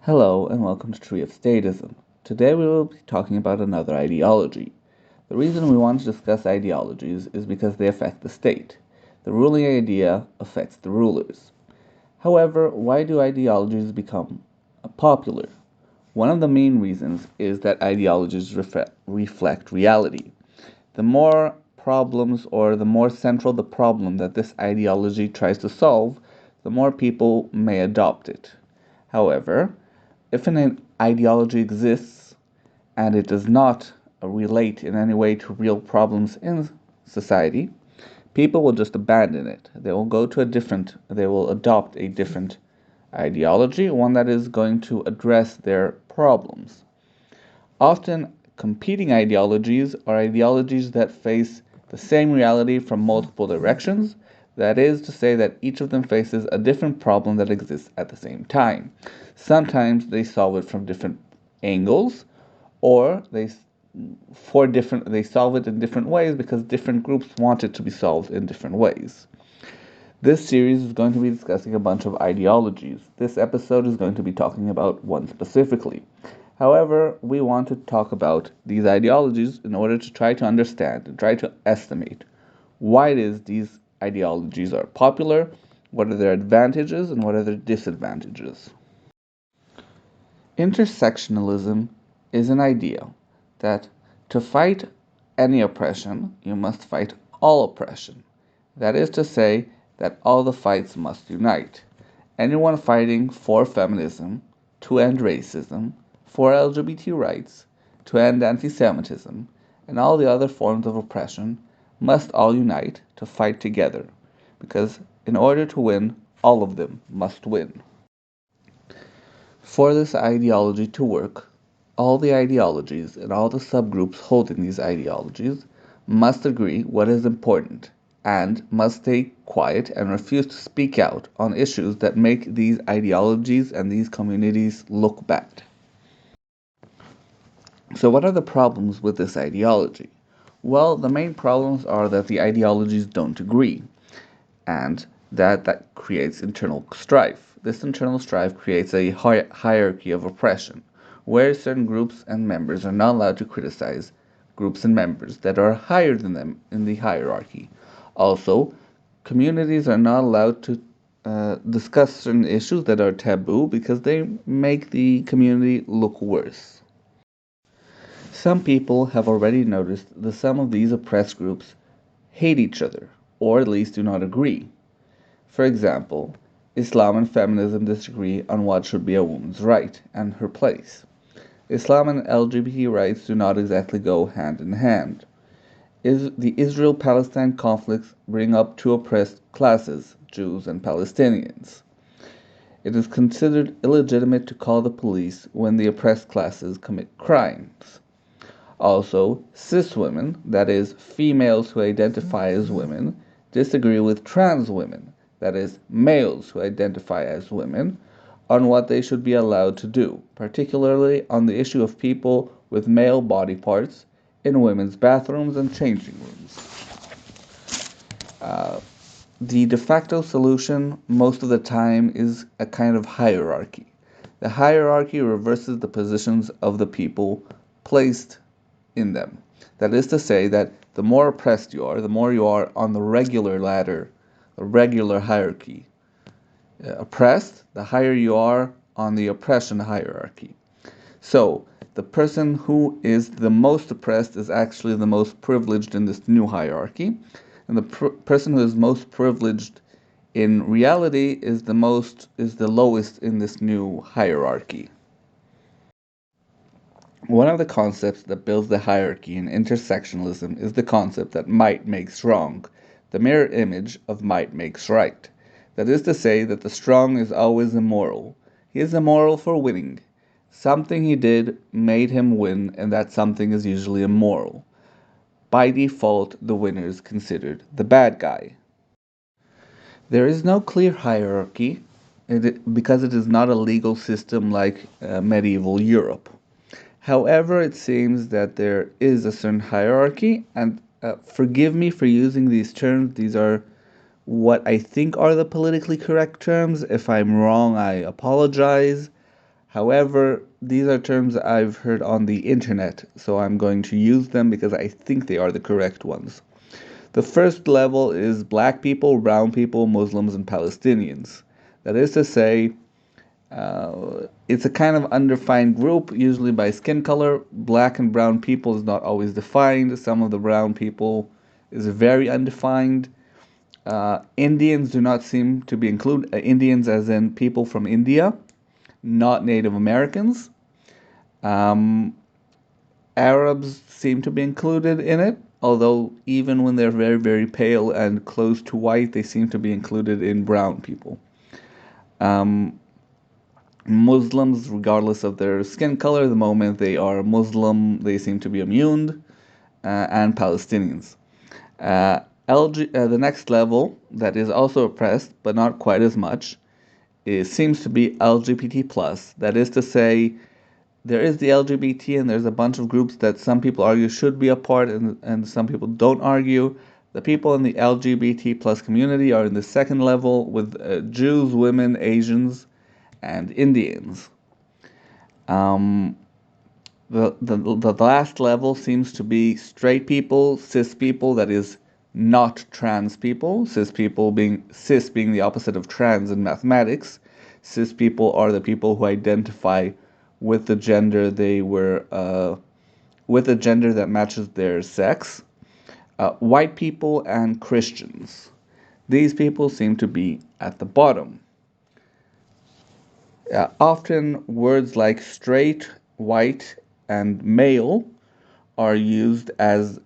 Hello and welcome to Tree of Statism. Today we will be talking about another ideology. The reason we want to discuss ideologies is because they affect the state. The ruling idea affects the rulers. However, why do ideologies become popular? One of the main reasons is that ideologies reflect reality. The more problems or the more central the problem that this ideology tries to solve, the more people may adopt it. However, if an ideology exists and it does not relate in any way to real problems in society, people will just abandon it. They will adopt a different ideology, one that is going to address their problems. Often, competing ideologies are ideologies that face the same reality from multiple directions. That is to say, that each of them faces a different problem that exists at the same time. Sometimes they solve it from different angles, or they solve it in different ways because different groups want it to be solved in different ways. This series is going to be discussing a bunch of ideologies. This episode is going to be talking about one specifically. However, we want to talk about these ideologies in order to try to understand and try to estimate why it is these ideologies are popular, what are their advantages, and what are their disadvantages. Intersectionalism is an idea that to fight any oppression, you must fight all oppression. That is to say, that all the fights must unite. Anyone fighting for feminism, to end racism, for LGBT rights, to end anti Semitism, and all the other forms of oppression must all unite to fight together, because in order to win, all of them must win. For this ideology to work, all the ideologies and all the subgroups holding these ideologies must agree what is important and must stay quiet and refuse to speak out on issues that make these ideologies and these communities look bad. So, what are the problems with this ideology? Well, the main problems are that the ideologies don't agree and that creates internal strife. This internal strife creates a hierarchy of oppression, where certain groups and members are not allowed to criticize groups and members that are higher than them in the hierarchy. Also, communities are not allowed to discuss certain issues that are taboo because they make the community look worse. Some people have already noticed that some of these oppressed groups hate each other, or at least do not agree. For example, Islam and feminism disagree on what should be a woman's right and her place. Islam and LGBT rights do not exactly go hand in hand. The Israel-Palestine conflicts bring up two oppressed classes, Jews and Palestinians. It is considered illegitimate to call the police when the oppressed classes commit crimes. Also, cis women, that is, females who identify as women, disagree with trans women, that is, males who identify as women, on what they should be allowed to do, particularly on the issue of people with male body parts in women's bathrooms and changing rooms. The de facto solution, most of the time, is a kind of hierarchy. The hierarchy reverses the positions of the people placed in them. That is to say, that the more oppressed you are, the more you are on the regular ladder, the regular hierarchy. Oppressed, the higher you are on the oppression hierarchy. So, the person who is the most oppressed is actually the most privileged in this new hierarchy, and the person who is most privileged in reality is the lowest in this new hierarchy. One of the concepts that builds the hierarchy in intersectionalism is the concept that might makes wrong, the mirror image of might makes right. That is to say that the strong is always immoral. He is immoral for winning. Something he did made him win, and that something is usually immoral. By default, the winner is considered the bad guy. There is no clear hierarchy because it is not a legal system like medieval Europe. However, it seems that there is a certain hierarchy, and forgive me for using these terms. These are what I think are the politically correct terms. If I'm wrong, I apologize. However, these are terms I've heard on the internet, so I'm going to use them because I think they are the correct ones. The first level is black people, brown people, Muslims, and Palestinians. That is to say, it's a kind of undefined group, usually by skin color. Black and brown people is not always defined. Some of the brown people is very undefined. Indians do not seem to be included. Indians, as in people from India, not Native Americans. Um, Arabs seem to be included in it, although even when they're very, very pale and close to white, they seem to be included in brown people. Um, Muslims, regardless of their skin color, the moment they are Muslim, they seem to be immune, and Palestinians. Uh, the next level that is also oppressed, but not quite as much, seems to be LGBT plus. That is to say, there is the LGBT, and there's a bunch of groups that some people argue should be a part, and some people don't argue. The people in the LGBT plus community are in the second level with Jews, women, Asians, and Indians. Um, the last level seems to be straight people, cis people, that is not trans people. Cis being the opposite of trans in mathematics. Cis people are the people who identify with the gender with a gender that matches their sex. White people and Christians. These people seem to be at the bottom. Often words like straight, white, and male are used as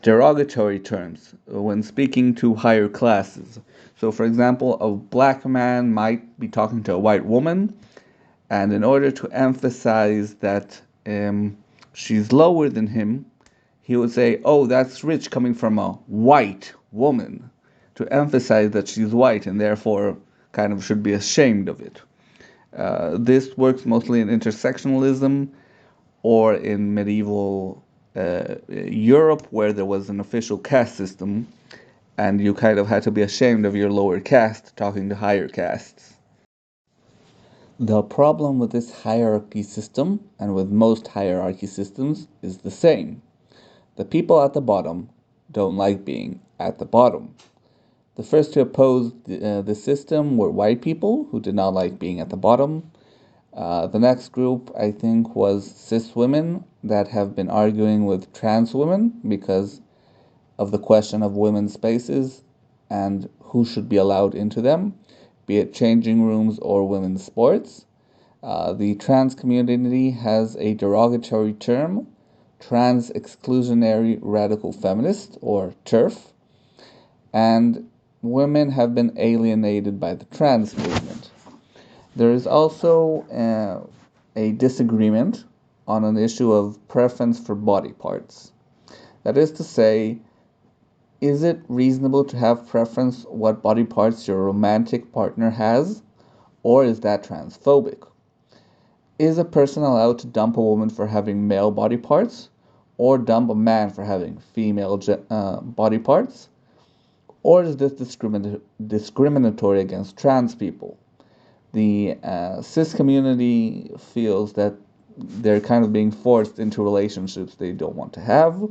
derogatory terms when speaking to higher classes. So, for example, a black man might be talking to a white woman, and in order to emphasize that she's lower than him, he would say, "Oh, that's rich coming from a white woman," to emphasize that she's white and therefore kind of should be ashamed of it. This works mostly in intersectionalism or in medieval Europe, where there was an official caste system, and you kind of had to be ashamed of your lower caste talking to higher castes. The problem with this hierarchy system, and with most hierarchy systems, is the same. The people at the bottom don't like being at the bottom. The first to oppose the system were white people who did not like being at the bottom. The next group, I think, was cis women that have been arguing with trans women because of the question of women's spaces and who should be allowed into them, be it changing rooms or women's sports. The trans community has a derogatory term, trans exclusionary radical feminist, or TERF, and women have been alienated by the trans movement. There is also a disagreement on an issue of preference for body parts. That is to say, is it reasonable to have preference what body parts your romantic partner has, or is that transphobic? Is a person allowed to dump a woman for having male body parts, or dump a man for having female body parts? Or is this discriminatory against trans people? The cis community feels that they're kind of being forced into relationships they don't want to have.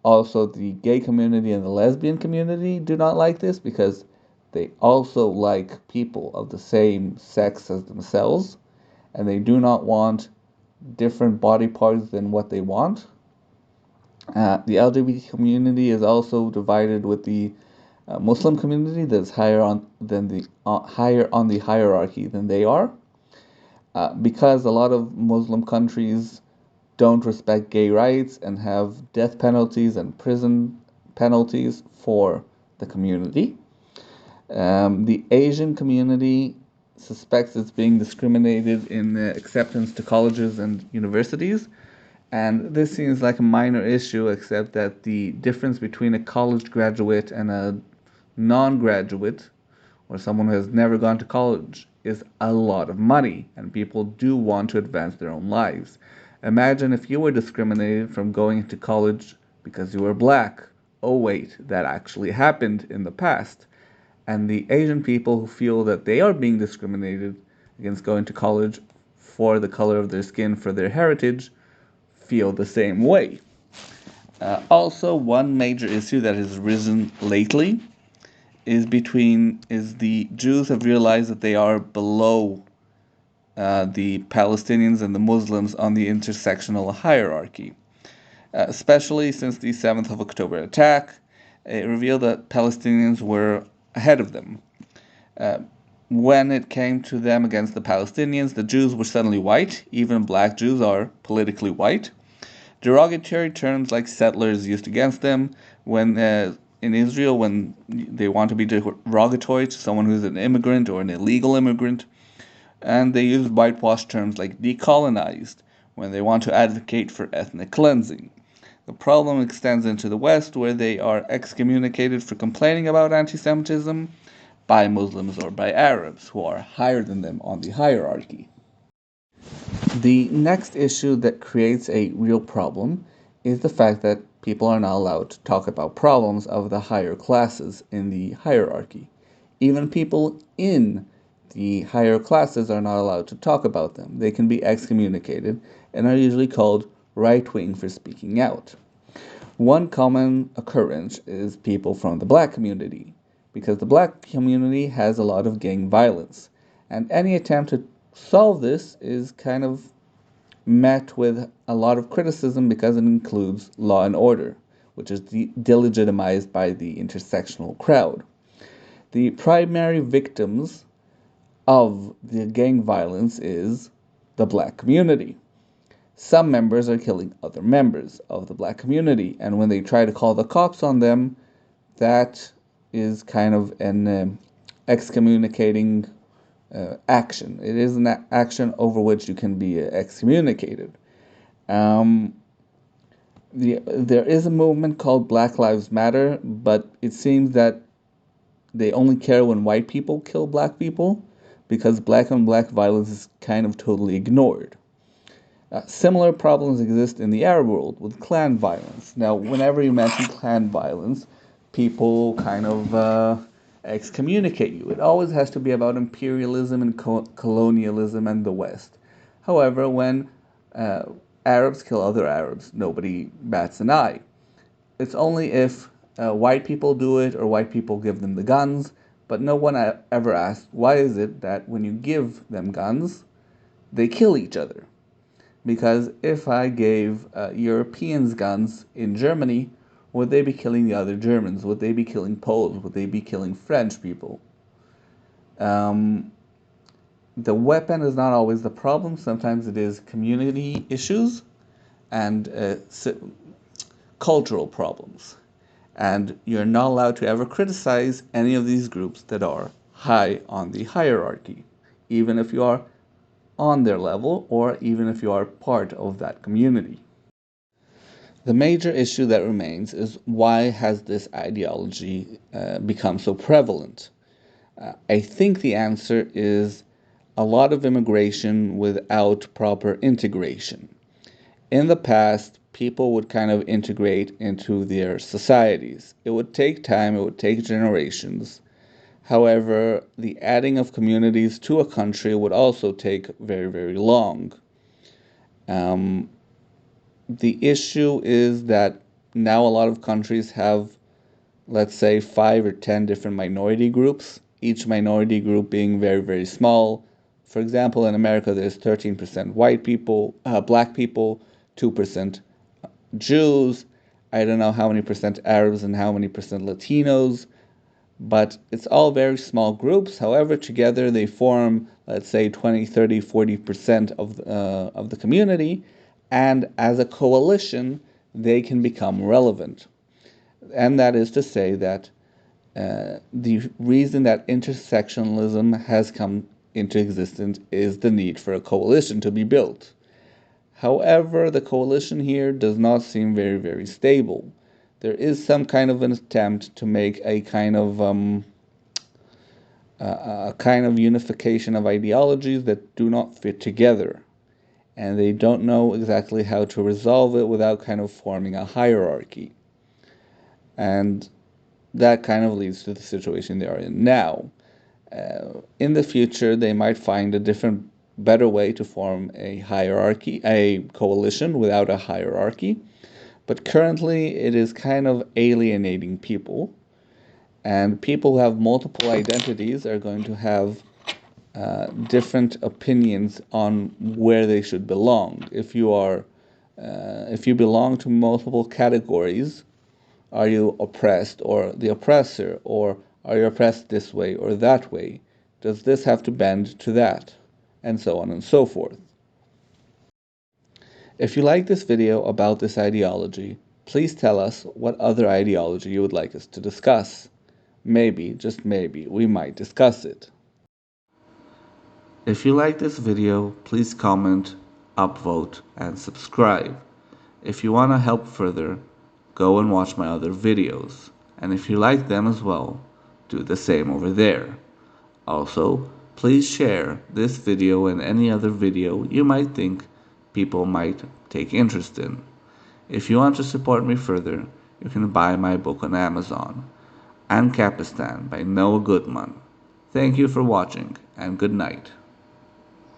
Also, the gay community and the lesbian community do not like this because they also like people of the same sex as themselves, and they do not want different body parts than what they want. The LGBT community is also divided with the Muslim community that's higher on the hierarchy than they are, because a lot of Muslim countries don't respect gay rights and have death penalties and prison penalties for the community. The Asian community suspects it's being discriminated in acceptance to colleges and universities. And this seems like a minor issue, except that the difference between a college graduate and a non graduate, or someone who has never gone to college, is a lot of money, and people do want to advance their own lives. Imagine if you were discriminated from going to college because you were black. Oh, wait, that actually happened in the past. And the Asian people who feel that they are being discriminated against going to college for the color of their skin, for their heritage, feel the same way. Also, one major issue that has risen lately is the Jews have realized that they are below the Palestinians and the Muslims on the intersectional hierarchy, especially since the 7th of October attack. It revealed that Palestinians were ahead of them. When it came to them against the Palestinians, the Jews were suddenly white. Even black Jews are politically white. Derogatory terms like settlers used against them when in Israel, when they want to be derogatory to someone who's an immigrant or an illegal immigrant, and they use whitewash terms like decolonized when they want to advocate for ethnic cleansing. The problem extends into the West, where they are excommunicated for complaining about anti Semitism by Muslims or by Arabs, who are higher than them on the hierarchy. The next issue that creates a real problem is the fact that people are not allowed to talk about problems of the higher classes in the hierarchy. Even people in the higher classes are not allowed to talk about them. They can be excommunicated and are usually called right wing for speaking out. One common occurrence is people from the black community, because the black community has a lot of gang violence, and any attempt to solve this is kind of met with a lot of criticism because it includes law and order, which is delegitimized by the intersectional crowd. The primary victims of the gang violence is the black community. Some members are killing other members of the black community, and when they try to call the cops on them, that is kind of an excommunicating action. It is an action over which you can be excommunicated. There is a movement called Black Lives Matter, but it seems that they only care when white people kill black people, because black on black violence is kind of totally ignored. Similar problems exist in the Arab world with clan violence. Now, whenever you mention clan violence, people kind of excommunicate you. It always has to be about imperialism and colonialism and the West. However, when Arabs kill other Arabs, nobody bats an eye. It's only if white people do it or white people give them the guns, but no one ever asks, why is it that when you give them guns, they kill each other? Because if I gave Europeans guns in Germany, would they be killing the other Germans? Would they be killing Poles? Would they be killing French people? The weapon is not always the problem. Sometimes it is community issues and cultural problems. And you're not allowed to ever criticize any of these groups that are high on the hierarchy, even if you are on their level or even if you are part of that community. The major issue that remains is, why has this ideology become so prevalent? I think the answer is a lot of immigration without proper integration. In the past, people would kind of integrate into their societies. It would take time, it would take generations. However, the adding of communities to a country would also take very, very long. The issue is that now a lot of countries have, let's say, 5 or 10 different minority groups, each minority group being very, very small. For example, in America, there's 13% white people, black people, 2% Jews. I don't know how many percent Arabs and how many percent Latinos, but it's all very small groups. However, together they form, let's say, 20, 30, 40% of the community, and as a coalition, they can become relevant. And that is to say that the reason that intersectionalism has come into existence is the need for a coalition to be built. However, the coalition here does not seem very, very stable. There is some kind of an attempt to make a kind of unification of ideologies that do not fit together, and they don't know exactly how to resolve it without kind of forming a hierarchy. And that kind of leads to the situation they are in now. In the future, they might find a different, better way to form a hierarchy, a coalition without a hierarchy. But currently, it is kind of alienating people. And people who have multiple identities are going to have different opinions on where they should belong. If you belong to multiple categories, are you oppressed or the oppressor, or are you oppressed this way or that way? Does this have to bend to that? And so on and so forth. If you like this video about this ideology, please tell us what other ideology you would like us to discuss. Maybe, just maybe, we might discuss it. If you like this video, please comment, upvote, and subscribe. If you want to help further, go and watch my other videos. And if you like them as well, do the same over there. Also, please share this video and any other video you might think people might take interest in. If you want to support me further, you can buy my book on Amazon, Ancapistan by Noah Goodman. Thank you for watching, and good night.